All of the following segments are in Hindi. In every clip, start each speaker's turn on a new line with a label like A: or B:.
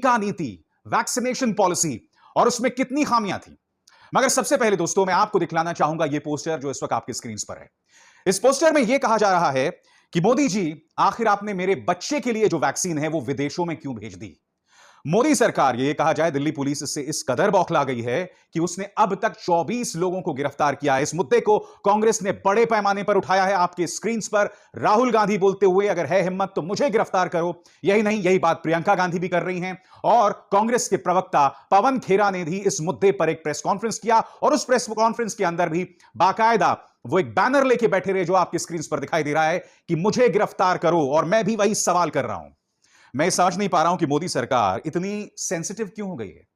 A: टीका नीति, वैक्सीनेशन पॉलिसी और उसमें कितनी खामियां थी। मगर सबसे पहले दोस्तों मैं आपको दिखलाना चाहूंगा यह पोस्टर जो इस वक्त आपकी स्क्रीन पर है। इस पोस्टर में यह कहा जा रहा है कि मोदी जी, आखिर आपने मेरे बच्चे के लिए जो वैक्सीन है वो विदेशों में क्यों भेज दी। मोदी सरकार, ये कहा जाए दिल्ली पुलिस इससे इस कदर बौखला गई है कि उसने अब तक 24 लोगों को गिरफ्तार किया है। इस मुद्दे को कांग्रेस ने बड़े पैमाने पर उठाया है। आपके स्क्रीन पर राहुल गांधी बोलते हुए, अगर है हिम्मत तो मुझे गिरफ्तार करो। यही नहीं, यही बात प्रियंका गांधी भी कर रही हैं और कांग्रेस के प्रवक्ता पवन खेरा ने भी इस मुद्दे पर एक प्रेस कॉन्फ्रेंस किया और उस प्रेस कॉन्फ्रेंस के अंदर भी बाकायदा वो एक बैनर लेके बैठे रहे जो आपकी स्क्रीन पर दिखाई दे रहा है कि मुझे गिरफ्तार करो। और मैं भी वही सवाल कर रहा हूं। मैं समझ नहीं पा रहा हूं कि मोदी सरकार इतनी सेंसिटिव क्यों हो गई है।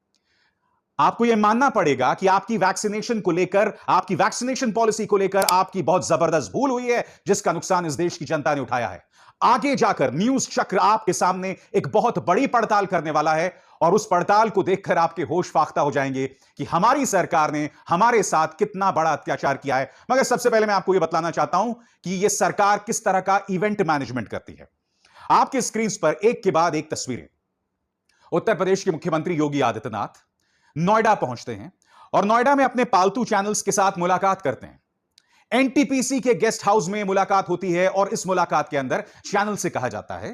A: आपको यह मानना पड़ेगा कि आपकी वैक्सीनेशन को लेकर, आपकी वैक्सीनेशन पॉलिसी को लेकर आपकी बहुत जबरदस्त भूल हुई है, जिसका नुकसान इस देश की जनता ने उठाया है। आगे जाकर न्यूज चक्र आपके सामने एक बहुत बड़ी पड़ताल करने वाला है और उस पड़ताल को देखकर आपके होश फाख्ता हो जाएंगे कि हमारी सरकार ने हमारे साथ कितना बड़ा अत्याचार किया है। मगर सबसे पहले मैं आपको यह बतलाना चाहता हूं कि यह सरकार किस तरह का इवेंट मैनेजमेंट करती है। आपके स्क्रीन पर एक के बाद एक तस्वीरें। उत्तर प्रदेश के मुख्यमंत्री योगी आदित्यनाथ नोएडा पहुंचते हैं और नोएडा में अपने पालतू चैनल्स के साथ मुलाकात करते हैं। एनटीपीसी के गेस्ट हाउस में मुलाकात होती है और इस मुलाकात के अंदर चैनल से कहा जाता है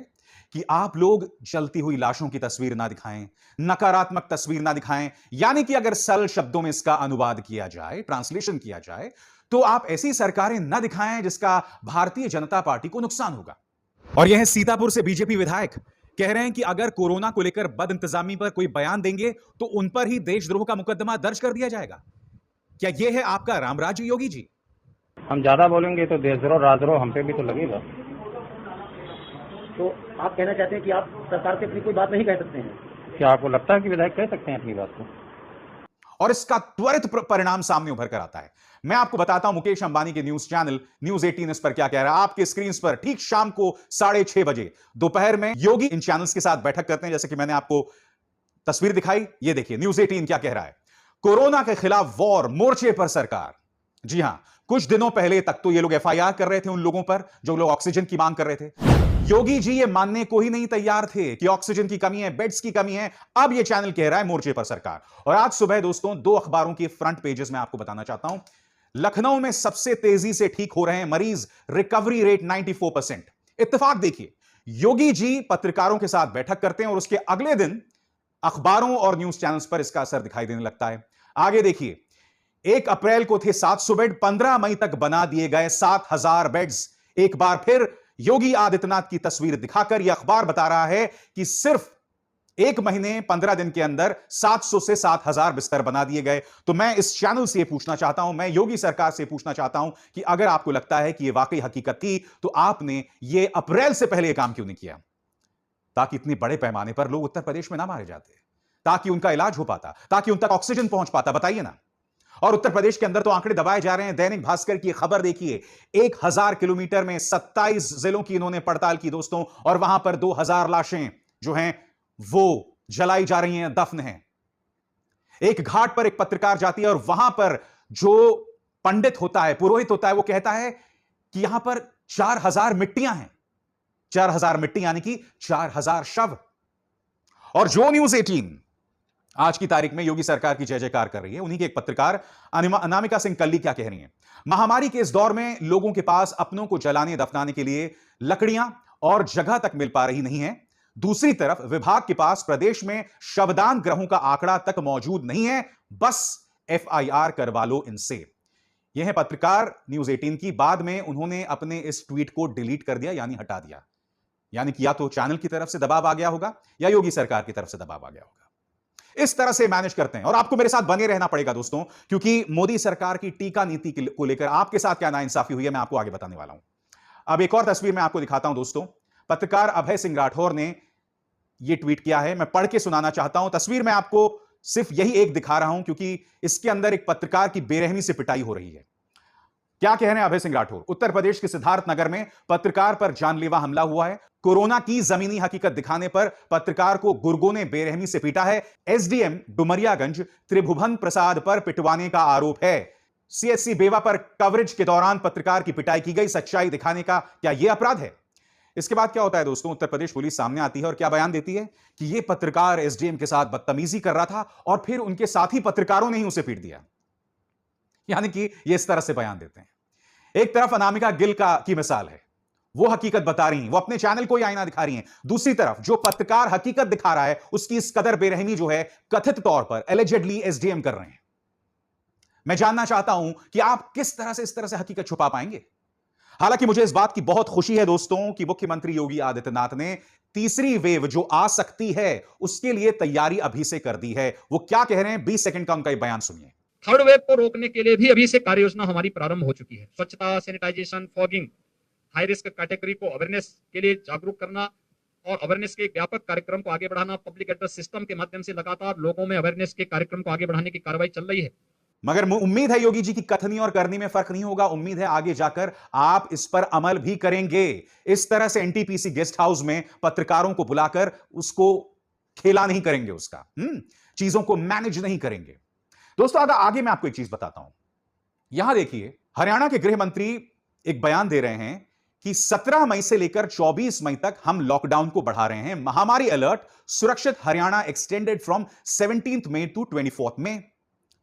A: कि आप लोग जलती हुई लाशों की तस्वीर ना दिखाएं, नकारात्मक तस्वीर ना दिखाएं। यानी कि अगर सरल शब्दों में इसका अनुवाद किया जाए, ट्रांसलेशन किया जाए, तो आप ऐसी सरकारें ना दिखाएं जिसका भारतीय जनता पार्टी को नुकसान होगा। और यह सीतापुर से बीजेपी विधायक कह रहे हैं कि अगर कोरोना को लेकर बदइंतजामी पर कोई बयान देंगे तो उन पर ही देशद्रोह का मुकदमा दर्ज कर दिया जाएगा। क्या यह है आपका रामराज्य योगी जी?
B: हम ज्यादा बोलेंगे तो देशद्रोह राजद्रोह हम पे भी तो लगेगा।
C: तो आप कहना चाहते हैं कि आप सरकार से अपनी कोई बात नहीं कह सकते हैं?
B: क्या आपको लगता है कि विधायक कह सकते हैं अपनी बात को?
A: और इसका त्वरित परिणाम सामने उभर कर आता है। मैं आपको बताता हूं मुकेश अंबानी के न्यूज चैनल न्यूज 18 इस पर क्या कह रहा है। आपके स्क्रीन पर ठीक शाम को 6:30 बजे दोपहर में योगी इन चैनल्स के साथ बैठक करते हैं, जैसे कि मैंने आपको तस्वीर दिखाई। ये देखिए न्यूज 18 क्या कह रहा है। कोरोना के खिलाफ वॉर, मोर्चे पर सरकार। जी हां, कुछ दिनों पहले तक तो ये लोग एफआईआर कर रहे थे उन लोगों पर जो लोग ऑक्सीजन की मांग कर रहे थे। योगी जी ये मानने को ही नहीं तैयार थे कि ऑक्सीजन की कमी है, बेड्स की कमी है। अब ये चैनल कह रहा है मोर्चे पर सरकार। और आज सुबह दोस्तों 2 अखबारों के फ्रंट पेजेस में आपको बताना चाहता हूं। लखनऊ में सबसे तेजी से ठीक हो रहे हैं मरीज, रिकवरी रेट 94%। इत्तेफाक देखिए, योगी जी पत्रकारों के साथ बैठक करते हैं और उसके अगले दिन अखबारों और न्यूज चैनल्स पर इसका असर दिखाई देने लगता है। आगे देखिए, 1 अप्रैल को थे 700 बेड, 15 मई तक बना दिए गए 7000 बेड्स। एक बार फिर योगी आदित्यनाथ की तस्वीर दिखाकर यह अखबार बता रहा है कि सिर्फ 1 महीने 15 दिन के अंदर 700 से 7000 बिस्तर बना दिए गए। तो मैं इस चैनल से पूछना चाहता हूं, मैं योगी सरकार से पूछना चाहता हूं कि अगर आपको लगता है कि यह वाकई हकीकत थी तो आपने यह अप्रैल से पहले यह काम क्यों नहीं किया, ताकि इतने बड़े पैमाने पर लोग उत्तर प्रदेश में ना मारे जाते, ताकि उनका इलाज हो पाता, ताकि उन तक ऑक्सीजन पहुंच पाता। बताइए ना। और उत्तर प्रदेश के अंदर तो आंकड़े दबाए जा रहे हैं। दैनिक भास्कर की खबर देखिए, 1000 किलोमीटर में 27 जिलों की इन्होंने पड़ताल की दोस्तों, और वहां पर 2000 लाशें जो हैं वो जलाई जा रही हैं, दफन हैं। एक घाट पर एक पत्रकार जाती है और वहां पर जो पंडित होता है, पुरोहित होता है, वो कहता है कि यहां पर 4000 मिट्टियां हैं। 4000 मिट्टी यानी कि 4000 शव। और जो न्यूज 18 आज की तारीख में योगी सरकार की जय जयकार कर रही है, उन्हीं की एक पत्रकार अनामिका सिंह कल्ली क्या कह रही हैं। महामारी के इस दौर में लोगों के पास अपनों को जलाने दफनाने के लिए लकड़ियां और जगह तक मिल पा रही नहीं है। दूसरी तरफ विभाग के पास प्रदेश में शवदान ग्रहों का आंकड़ा तक मौजूद नहीं है, बस एफआईआर करवा लो इनसे। यह है पत्रकार न्यूज 18 की। बाद में उन्होंने अपने इस ट्वीट को डिलीट कर दिया, यानी हटा दिया। यानी कि या तो चैनल की तरफ से दबाव आ गया होगा या योगी सरकार की तरफ से दबाव आ गया होगा। इस तरह से मैनेज करते हैं। और आपको मेरे साथ बने रहना पड़ेगा दोस्तों, क्योंकि मोदी सरकार की टीका नीति को लेकर आपके साथ क्या नाइंसाफी हुई है मैं आपको आगे बताने वाला हूं। अब एक और तस्वीर मैं आपको दिखाता हूं दोस्तों। पत्रकार अभय सिंह राठौर ने यह ट्वीट किया है, मैं पढ़ के सुनाना चाहता हूं। तस्वीर मैं आपको सिर्फ यही एक दिखा रहा हूं क्योंकि इसके अंदर एक पत्रकार की बेरहमी से पिटाई हो रही है। क्या कह रहे हैं अभय सिंह राठौर। उत्तर प्रदेश के सिद्धार्थ नगर में पत्रकार पर जानलेवा हमला हुआ है। कोरोना की जमीनी हकीकत दिखाने पर पत्रकार को गुर्गों ने बेरहमी से पीटा है। एसडीएम डुमरियागंज त्रिभुवन प्रसाद पर पिटवाने का आरोप है। सीएससी बेवा पर कवरेज के दौरान पत्रकार की पिटाई की गई। सच्चाई दिखाने का क्या यह अपराध है? इसके बाद क्या होता है दोस्तों, उत्तर प्रदेश पुलिस सामने आती है और क्या बयान देती है कि यह पत्रकार एसडीएम के साथ बदतमीजी कर रहा था और फिर उनके साथी पत्रकारों ने ही उसे पीट दिया। यानी कि ये इस तरह से बयान देते हैं। एक तरफ अनामिका गिल की मिसाल है, वो हकीकत बता रही हैं, वो अपने चैनल को ही आईना दिखा रही हैं। दूसरी तरफ जो पत्रकार हकीकत दिखा रहा है उसकी इस कदर बेरहमी जो है कथित तौर पर एलिजेडली एसडीएम कर रहे हैं। मैं जानना चाहता हूं कि आप किस तरह से इस तरह से हकीकत छुपा पाएंगे। हालांकि मुझे इस बात की बहुत खुशी है दोस्तों कि मुख्यमंत्री योगी आदित्यनाथ ने तीसरी वेव जो आ सकती है उसके लिए तैयारी अभी से कर दी है। वो क्या कह रहे हैं, 20 सेकंड का उनका ये बयान सुनिए।
D: थर्ड वेव को रोकने के लिए भी अभी से कार्य योजना हमारी प्रारंभ हो चुकी है। स्वच्छता, sanitisation, fogging, high risk category को अवेयरनेस के लिए जागरूक करना और अवेयरनेस के एक व्यापक कार्यक्रम को आगे बढ़ाना। पब्लिक एड्रेस सिस्टम के माध्यम से लगातार लोगों में अवेयरनेस के कार्यक्रम को आगे बढ़ाने की कार्रवाई चल रही है।
A: मगर उम्मीद है योगी जी की कथनी और करनी में फर्क नहीं होगा। उम्मीद है आगे जाकर आप इस पर अमल भी करेंगे। इस तरह से एनटीपीसी गेस्ट हाउस में पत्रकारों को बुलाकर उसको खेला नहीं करेंगे, उसका चीजों को मैनेज नहीं करेंगे। दोस्तों अगर आगे मैं आपको एक चीज बताता हूं, यहां देखिए हरियाणा के गृह मंत्री एक बयान दे रहे हैं कि 17 मई से लेकर 24 मई तक हम लॉकडाउन को बढ़ा रहे हैं। महामारी अलर्ट सुरक्षित Haryana extended from 17 May to 24 May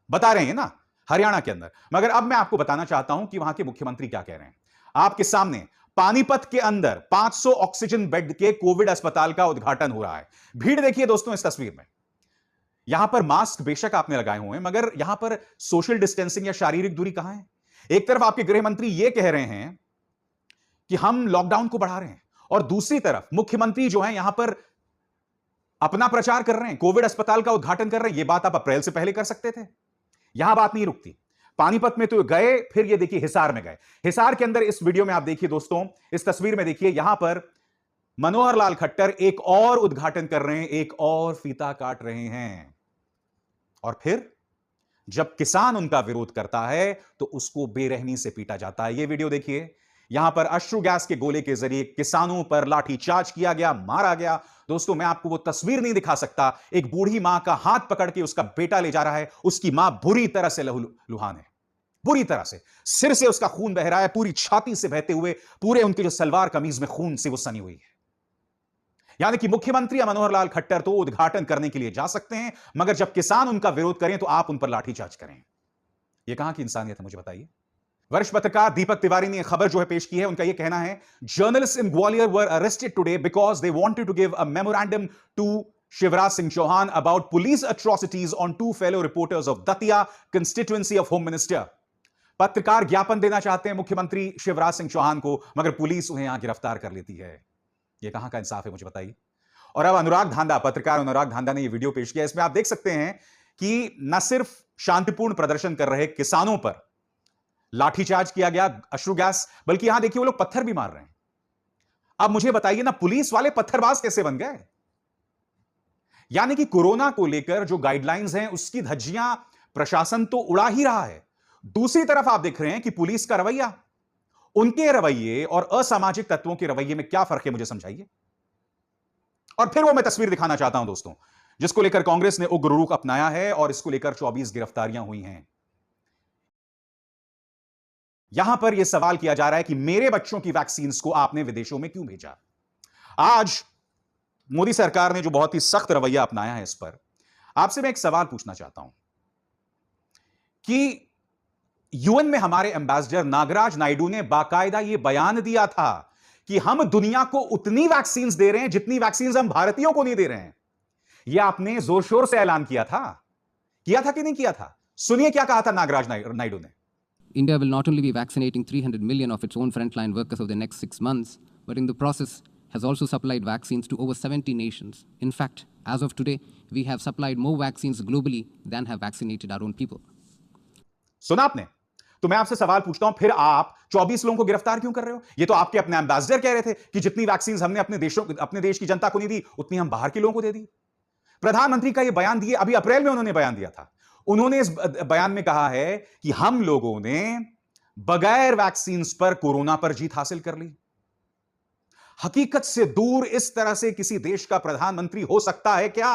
A: बता रहे हैं ना हरियाणा के अंदर। मगर अब मैं आपको बताना चाहता हूं कि वहां के मुख्यमंत्री क्या कह रहे हैं। आपके सामने पानीपत के अंदर 500 ऑक्सीजन बेड के कोविड अस्पताल का उद्घाटन हो रहा है। भीड़ देखिए दोस्तों इस तस्वीर में। यहां पर मास्क बेशक आपने लगाए हुए हैं, मगर यहां पर सोशल डिस्टेंसिंग या शारीरिक दूरी कहां है। एक तरफ आपके गृह मंत्री यह कह रहे हैं कि हम लॉकडाउन को बढ़ा रहे हैं और दूसरी तरफ मुख्यमंत्री जो है यहां पर अपना प्रचार कर रहे हैं, कोविड अस्पताल का उद्घाटन कर रहे हैं। यह बात आप अप्रैल से पहले कर सकते थे। यहां बात नहीं रुकती। पानीपत में तो गए, फिर ये देखिए हिसार में गए। हिसार के अंदर इस वीडियो में आप देखिए दोस्तों, इस तस्वीर में देखिए यहां पर मनोहर लाल खट्टर एक और उद्घाटन कर रहे हैं, एक और फीता काट रहे हैं। और फिर जब किसान उनका विरोध करता है तो उसको बेरहमी से पीटा जाता है। यह वीडियो देखिए, यहां पर अश्रु गैस के गोले के जरिए किसानों पर लाठीचार्ज किया गया, मारा गया। दोस्तों मैं आपको वो तस्वीर नहीं दिखा सकता। एक बूढ़ी मां का हाथ पकड़ के उसका बेटा ले जा रहा है, उसकी मां बुरी तरह से लहूलुहान है, बुरी तरह से सिर से उसका खून बह रहा है, पूरी छाती से बहते हुए, पूरे उनके जो सलवार कमीज में खून से वो सनी हुई है। यानी कि मुख्यमंत्री मनोहर लाल खट्टर तो उद्घाटन करने के लिए जा सकते हैं, मगर जब किसान उनका विरोध करें तो आप उन पर लाठीचार्ज करें। यह कहां की इंसानियत है, मुझे बताइए। वरिष्ठ पत्रकार दीपक तिवारी ने खबर जो है पेश की है। उनका यह कहना है, journalist in Gwalior were arrested today because they wanted to give a memorandum to Shivraj Singh Chouhan about police atrocities on 2 fellow reporters of Datia constituency of home minister. पत्रकार ज्ञापन देना चाहते हैं मुख्यमंत्री शिवराज सिंह चौहान को, मगर पुलिस उन्हें यहां गिरफ्तार कर लेती है। यह कहां का इंसाफ है, मुझे बताइए। और अब अनुराग धांधा, पत्रकार अनुराग धांधा ने यह वीडियो पेश किया। इसमें आप देख सकते हैं कि न सिर्फ शांतिपूर्ण प्रदर्शन कर रहे किसानों पर लाठीचार्ज किया गया, अश्रु गैस, बल्कि यहां देखिए वो लोग पत्थर भी मार रहे हैं। अब मुझे बताइए ना, पुलिस वाले पत्थरबाज कैसे बन गए। यानी कि कोरोना को लेकर जो गाइडलाइंस हैं उसकी धज्जियां प्रशासन तो उड़ा ही रहा है। दूसरी तरफ आप देख रहे हैं कि पुलिस का रवैया, उनके रवैये और असामाजिक तत्वों के रवैये में क्या फर्क है, मुझे समझाइए। और फिर वो मैं तस्वीर दिखाना चाहता हूं दोस्तों, जिसको लेकर कांग्रेस ने उग्र रुख अपनाया है और इसको लेकर 24 गिरफ्तारियां हुई हैं। यहां पर यह सवाल किया जा रहा है कि मेरे बच्चों की वैक्सीन को आपने विदेशों में क्यों भेजा। आज मोदी सरकार ने जो बहुत ही सख्त रवैया अपनाया है, इस पर आपसे मैं एक सवाल पूछना चाहता हूं कि यूएन में हमारे एम्बेसडर नागराज नायडू ने बाकायदा यह बयान दिया था कि हम दुनिया को उतनी वैक्सीन दे रहे हैं जितनी वैक्सीन हम भारतीयों को नहीं दे रहे हैं। यह आपने जोर शोर से ऐलान किया था कि नहीं किया था। सुनिए क्या कहा था नागराज नायडू ने।
E: India will not only be vaccinating 300 million of its own frontline workers over the next 6 months, but in the process has also supplied vaccines to over 70 nations. In fact, as of today, we have supplied more vaccines globally than have vaccinated our own people.
A: सुना आपने? तो मैं आपसे सवाल पूछता हूं, फिर आप 24 लोगों को गिरफ्तार क्यों कर रहे हो? ये तो आपके अपने एम्बेसडर कह रहे थे कि जितनी वैक्सीन हमने अपने देश की जनता को नहीं दी, उतनी हम बाहर के लोगों को दे दी। प्रधानमंत्री का यह बयान दिए, अभी अप्रैल में उन्होंने बयान दिया था। उन्होंने इस बयान में कहा है कि हम लोगों ने बगैर वैक्सीन पर कोरोना पर जीत हासिल कर ली। हकीकत से दूर इस तरह से किसी देश का प्रधानमंत्री हो सकता है क्या?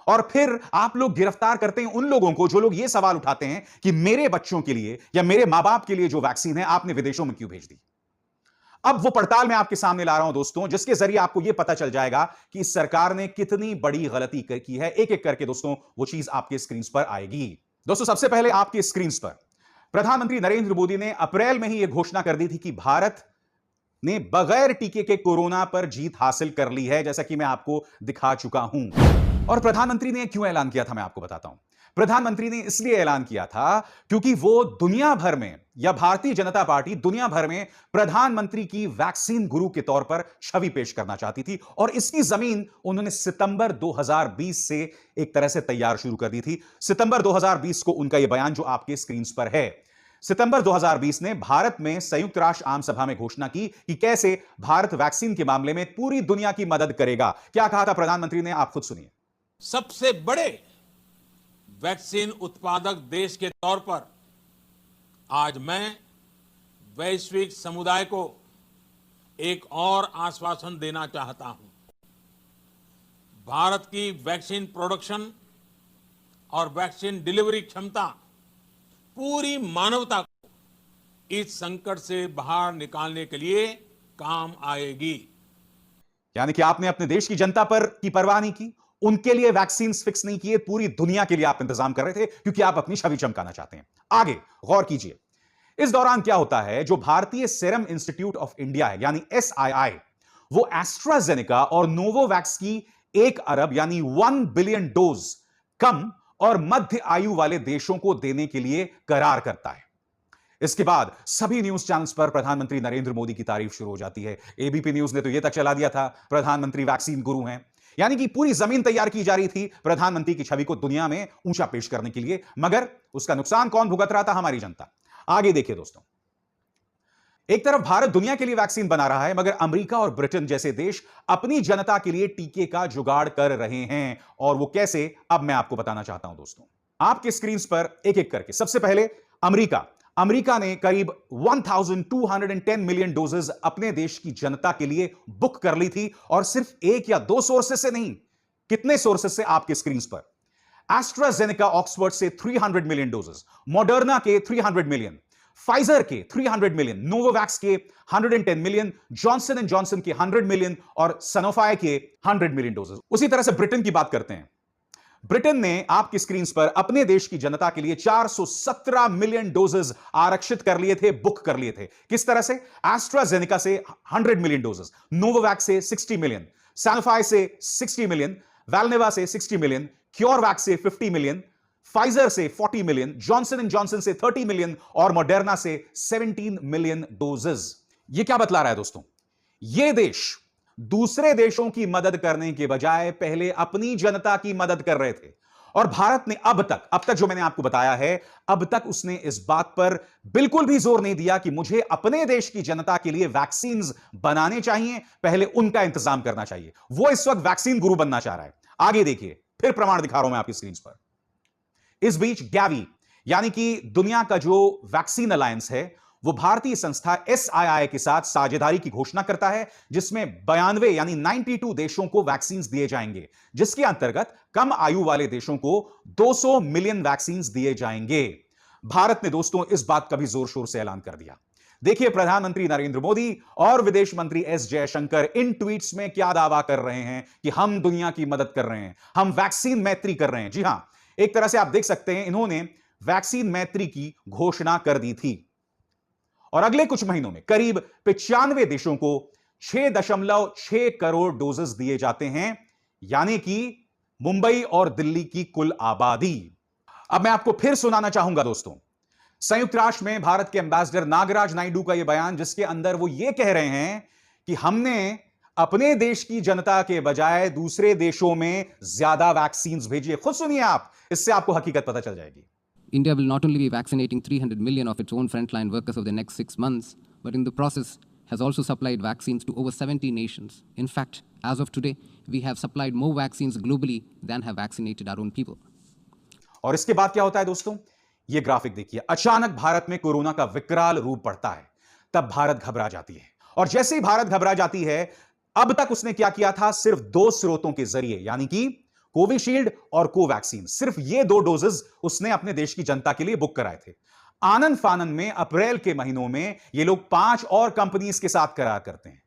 A: और फिर आप लोग गिरफ्तार करते हैं उन लोगों को जो लोग यह सवाल उठाते हैं कि मेरे बच्चों के लिए या मेरे मां बाप के लिए जो वैक्सीन है आपने विदेशों में क्यों भेज दी। अब वो पड़ताल मैं आपके सामने ला रहा हूं दोस्तों, जिसके जरिए आपको यह पता चल जाएगा कि इस सरकार ने कितनी बड़ी गलती की है। एक एक करके दोस्तों वो चीज आपके स्क्रीन पर आएगी। दोस्तों सबसे पहले आपके स्क्रीन पर प्रधानमंत्री नरेंद्र मोदी ने अप्रैल में ही यह घोषणा कर दी थी कि भारत ने बगैर टीके के कोरोना पर जीत हासिल कर ली है, जैसा कि मैं आपको दिखा चुका हूं। और प्रधानमंत्री ने क्यों ऐलान किया था मैं आपको बताता हूं। प्रधानमंत्री ने इसलिए ऐलान किया था क्योंकि वो दुनिया भर में, या भारतीय जनता पार्टी दुनिया भर में प्रधानमंत्री की वैक्सीन गुरु के तौर पर छवि पेश करना चाहती थी। और इसकी जमीन उन्होंने सितंबर 2020 से एक तरह से तैयार शुरू कर दी थी। सितंबर 2020 को उनका यह बयान जो आपके स्क्रीन पर है, सितंबर 2020 ने भारत में संयुक्त राष्ट्र आम सभा में घोषणा की कि कैसे भारत वैक्सीन के मामले में पूरी दुनिया की मदद करेगा। क्या कहा था प्रधानमंत्री ने, आप खुद सुनिए।
F: सबसे बड़े वैक्सीन उत्पादक देश के तौर पर आज मैं वैश्विक समुदाय को एक और आश्वासन देना चाहता हूं। भारत की वैक्सीन प्रोडक्शन और वैक्सीन डिलीवरी क्षमता पूरी मानवता को इस संकट से बाहर निकालने के लिए काम आएगी।
A: यानी कि आपने अपने देश की जनता पर की परवाह नहीं की, उनके लिए वैक्सीन फिक्स नहीं किए, पूरी दुनिया के लिए आप इंतजाम कर रहे थे क्योंकि आप अपनी छवि चमकाना चाहते हैं। आगे गौर कीजिए, इस दौरान क्या होता है, जो भारतीय सीरम इंस्टीट्यूट ऑफ इंडिया है यानी SII, वो एस्ट्राजेनेका और नोवोवैक्स की 1 अरब यानी 1 बिलियन डोज कम और मध्य आयु वाले देशों को देने के लिए करार करता है। इसके बाद सभी न्यूज चैनल्स पर प्रधानमंत्री नरेंद्र मोदी की तारीफ शुरू हो जाती है। एबीपी न्यूज ने तो यह तक चला दिया था प्रधानमंत्री वैक्सीन गुरु हैं, यानी कि पूरी जमीन तैयार की जा रही थी प्रधानमंत्री की छवि को दुनिया में ऊंचा पेश करने के लिए। मगर उसका नुकसान कौन भुगत रहा था, हमारी जनता। आगे देखिए दोस्तों, एक तरफ भारत दुनिया के लिए वैक्सीन बना रहा है, मगर अमेरिका और ब्रिटेन जैसे देश अपनी जनता के लिए टीके का जुगाड़ कर रहे हैं। और वो कैसे, अब मैं आपको बताना चाहता हूं दोस्तों, आपके स्क्रीन पर एक एक करके। सबसे पहले अमेरिका ने करीब 1210 मिलियन डोजेस अपने देश की जनता के लिए बुक कर ली थी। और सिर्फ एक या दो सोर्सेस से नहीं, कितने सोर्सेस से, आपके स्क्रीन पर। एस्ट्राजेनेका ऑक्सफोर्ड से 300 मिलियन डोजेस, मॉडर्ना के 300 मिलियन, फाइजर के 300 मिलियन, नोवोवैक्स के 110 मिलियन, जॉनसन एंड जॉनसन के 100 मिलियन और सनोफाई के 100 मिलियन डोजेस। उसी तरह से ब्रिटेन की बात करते हैं। ब्रिटेन ने आपकी स्क्रीन पर अपने देश की जनता के लिए 417 मिलियन डोजेस आरक्षित कर लिए थे, बुक कर लिए थे। किस तरह से? एस्ट्राजेनेका से 100 मिलियन डोजेस, नोवोवैक्स से 60 मिलियन, सैनोफाई से 60 मिलियन, वैल्नेवा से 60 मिलियन, क्योरवैक्स से 50 मिलियन, फाइजर से 40 मिलियन, जॉनसन एंड जॉनसन से 30 मिलियन और मॉडर्ना से 17 मिलियन डोजेस। यह क्या बतला रहा है दोस्तों? यह देश दूसरे देशों की मदद करने के बजाय पहले अपनी जनता की मदद कर रहे थे। और भारत ने अब तक जो मैंने आपको बताया है, अब तक उसने इस बात पर बिल्कुल भी जोर नहीं दिया कि मुझे अपने देश की जनता के लिए वैक्सीन बनाने चाहिए, पहले उनका इंतजाम करना चाहिए। वो इस वक्त वैक्सीन गुरु बनना चाह रहा है। आगे देखिए, फिर प्रमाण दिखा रहा हूं मैं आपकी स्क्रीन पर। इस बीच गैवी यानी कि दुनिया का जो वैक्सीन अलायंस है, वो भारतीय संस्था SII के साथ साझेदारी की घोषणा करता है, जिसमें 92 यानी 92 देशों को वैक्सीन दिए जाएंगे, जिसके अंतर्गत कम आयु वाले देशों को 200 मिलियन वैक्सीन दिए जाएंगे। भारत ने दोस्तों इस बात का भी जोर शोर से ऐलान कर दिया। देखिए प्रधानमंत्री नरेंद्र मोदी और विदेश मंत्री S जयशंकर इन ट्वीट्स में क्या दावा कर रहे हैं कि हम दुनिया की मदद कर रहे हैं, हम वैक्सीन मैत्री कर रहे हैं। जी हां, एक तरह से आप देख सकते हैं, इन्होंने वैक्सीन मैत्री की घोषणा कर दी थी। और अगले कुछ महीनों में करीब 95 देशों को 6.6 करोड़ डोजेस दिए जाते हैं, यानी कि मुंबई और दिल्ली की कुल आबादी। अब मैं आपको फिर सुनाना चाहूंगा दोस्तों, संयुक्त राष्ट्र में भारत के एम्बेसडर नागराज नायडू का यह बयान, जिसके अंदर वो ये कह रहे हैं कि हमने अपने देश की जनता के बजाय दूसरे देशों में ज्यादा वैक्सीन भेजी है। खुद सुनिए आप, इससे आपको हकीकत पता चल जाएगी।
E: India will not only be vaccinating 300 million of its own frontline workers over the next 6 months, but in the process has also supplied vaccines to over 70 nations. In fact, as of today, we have supplied more vaccines globally than have vaccinated our own people.
A: और इसके बाद क्या होता है दोस्तों? ये ग्राफिक देखिए। अचानक भारत में कोरोना का विकराल रूप बढ़ता है, तब भारत घबरा जाती है। और जैसे ही भारत घबरा जाती है, अब तक उसने क्या किया था? सिर्फ 2 स्रोतों के जरिए, यानी कि कोविशील्ड और कोवैक्सीन, सिर्फ ये 2 डोजेस उसने अपने देश की जनता के लिए बुक कराए थे। आनन फानन में अप्रैल के महीनों में ये लोग 5 और कंपनीज के साथ करार करते हैं।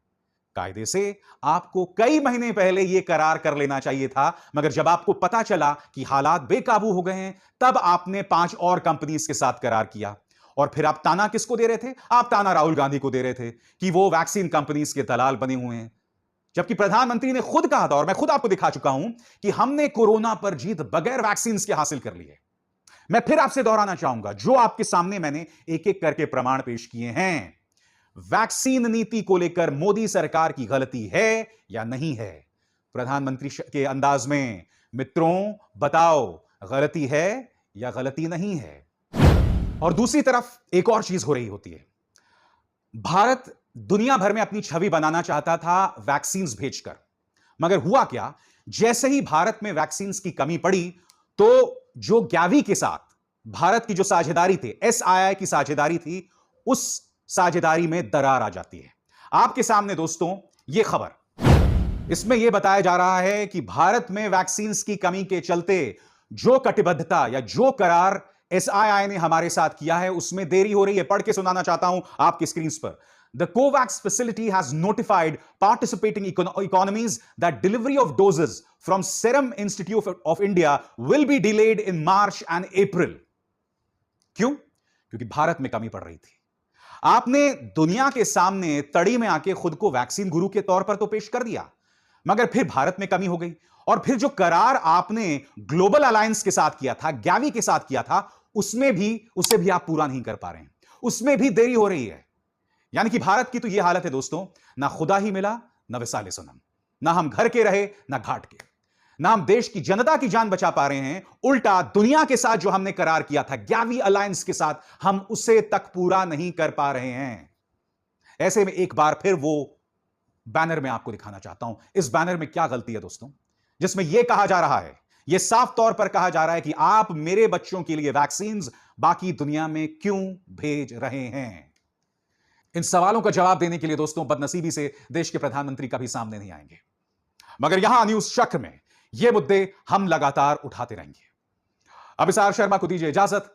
A: कायदे से आपको कई महीने पहले यह करार कर लेना चाहिए था, मगर जब आपको पता चला कि हालात बेकाबू हो गए हैं, तब आपने 5 और कंपनीज के साथ करार किया। और फिर आप ताना किसको दे रहे थे? आप ताना राहुल गांधी को दे रहे थे कि वो वैक्सीन कंपनीज के दलाल बने हुए हैं, जबकि प्रधानमंत्री ने खुद कहा था, और मैं खुद आपको दिखा चुका हूं, कि हमने कोरोना पर जीत बगैर वैक्सीन के हासिल कर ली है। मैं फिर आपसे दोहराना चाहूंगा, जो आपके सामने मैंने एक एक करके प्रमाण पेश किए हैं। वैक्सीन नीति को लेकर मोदी सरकार की गलती है या नहीं है? प्रधानमंत्री के अंदाज में, मित्रों बताओ, गलती है या गलती नहीं है? और दूसरी तरफ एक और चीज हो रही होती है। भारत दुनिया भर में अपनी छवि बनाना चाहता था वैक्सीन भेजकर, मगर हुआ क्या? जैसे ही भारत में वैक्सीन की कमी पड़ी, तो जो गैवी के साथ भारत की जो साझेदारी थी, SII की साझेदारी थी, उस साझेदारी में दरार आ जाती है। आपके सामने दोस्तों यह खबर, इसमें यह बताया जा रहा है कि भारत में वैक्सीन की कमी के चलते जो कटिबद्धता या जो करार SII ने हमारे साथ किया है, उसमें देरी हो रही है। पढ़ के सुनाना चाहता हूं आपकी स्क्रीन पर। The COVAX facility has notified participating economies that delivery of doses from Serum Institute of India will be delayed in March and April. क्यों? क्योंकि भारत में कमी पड़ रही थी। आपने दुनिया के सामने तड़ी में आके खुद को वैक्सीन गुरु के तौर पर तो पेश कर दिया, मगर फिर भारत में कमी हो गई, और फिर जो करार आपने ग्लोबल अलायंस के साथ किया था, गैवी के साथ किया था, उसे भी आप पूरा नहीं कर पा रहे हैं, उसमें भी देरी हो रही है। यानी कि भारत की तो यह हालत है दोस्तों, ना खुदा ही मिला ना विसाले सनम, ना हम घर के रहे ना घाट के, ना हम देश की जनता की जान बचा पा रहे हैं, उल्टा दुनिया के साथ जो हमने करार किया था गैवी अलायंस के साथ, हम उसे तक पूरा नहीं कर पा रहे हैं। ऐसे में एक बार फिर वो बैनर में आपको दिखाना चाहता हूं, इस बैनर में क्या गलती है दोस्तों, जिसमें यह कहा जा रहा है, यह साफ तौर पर कहा जा रहा है कि आप मेरे बच्चों के लिए वैक्सीन बाकी दुनिया में क्यों भेज रहे हैं। इन सवालों का जवाब देने के लिए दोस्तों बदनसीबी से देश के प्रधानमंत्री कभी सामने नहीं आएंगे, मगर यहां न्यूज चक्र में ये मुद्दे हम लगातार उठाते रहेंगे। अभिसार शर्मा को दीजिए इजाजत।